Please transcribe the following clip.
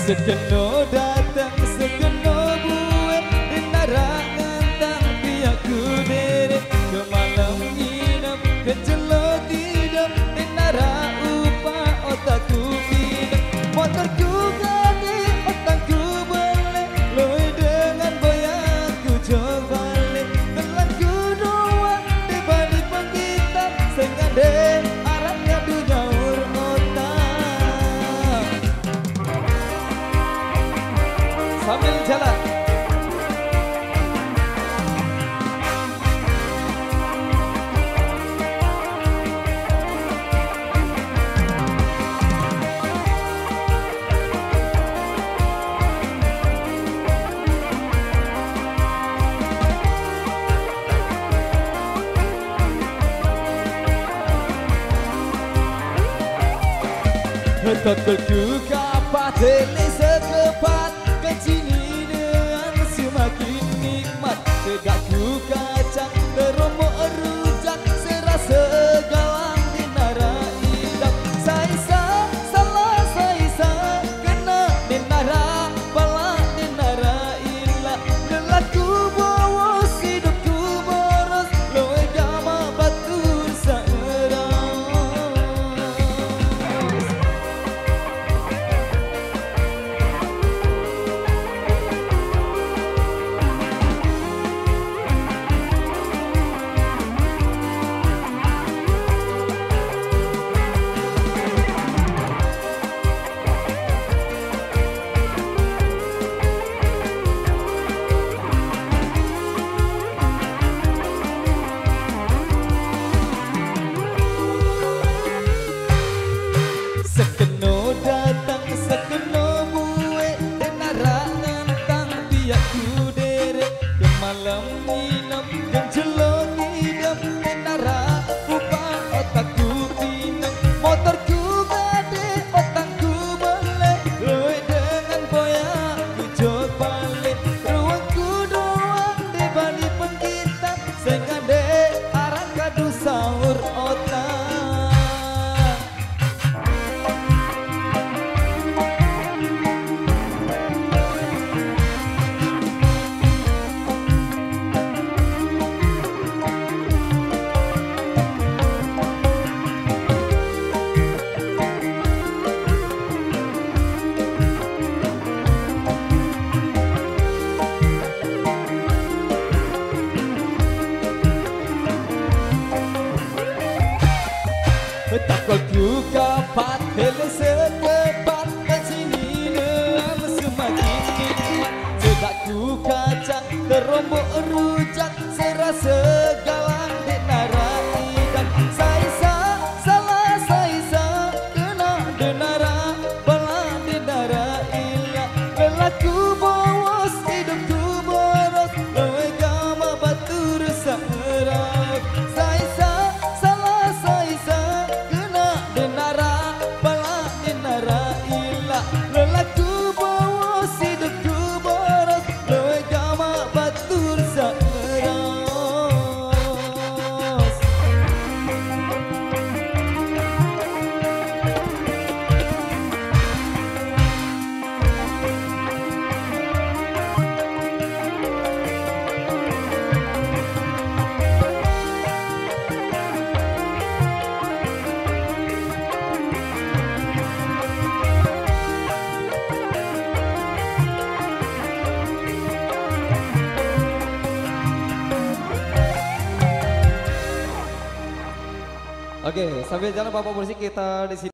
Sekeno datang, sekeno buat di larangan tak biarku diri. Ke malam nginep, ke celok tidur di lara upah otakku hidup. Motorku ganti, otakku balik, loi dengan boyaku jauh balik. Gelanku doang di balik penggitar, sengade arahnya dunia otak. Sambil jalan Takutku kapatin sekepat ke sini dengan semakin nikmat. Tegakku kacang teromok rujak serasa gawang di nara hidup. Saisa salah saisa kena di nara balak di nara ilah. Lelaku bawa hidupku boros loe gama batu seerang. Sekeno datang, sekeno buat di larangan tak biarku deret. Ke malam nginep, ke celok hidup di lara upah otakku pindah. Motorku gade, otakku balik, loi dengan boyaku jauh balik. Ruangku doang di balik penggitar, sengade arah kadu sahur otak. Takutku kapat hele sekepat ke sini dengan semakin nikmat. Sedakku kacang terombok rujak serasa galang di nara hidup. Saisa salah saisa kena di nara balak di nara ilah. Lelaku bawa hidupku boros loe gama batu rusak erap. Saisa salah saisa lelaku bawa hidupku boros loe gama batur seeros. Oke, sambil jalan Bapak Polisi kita di sini.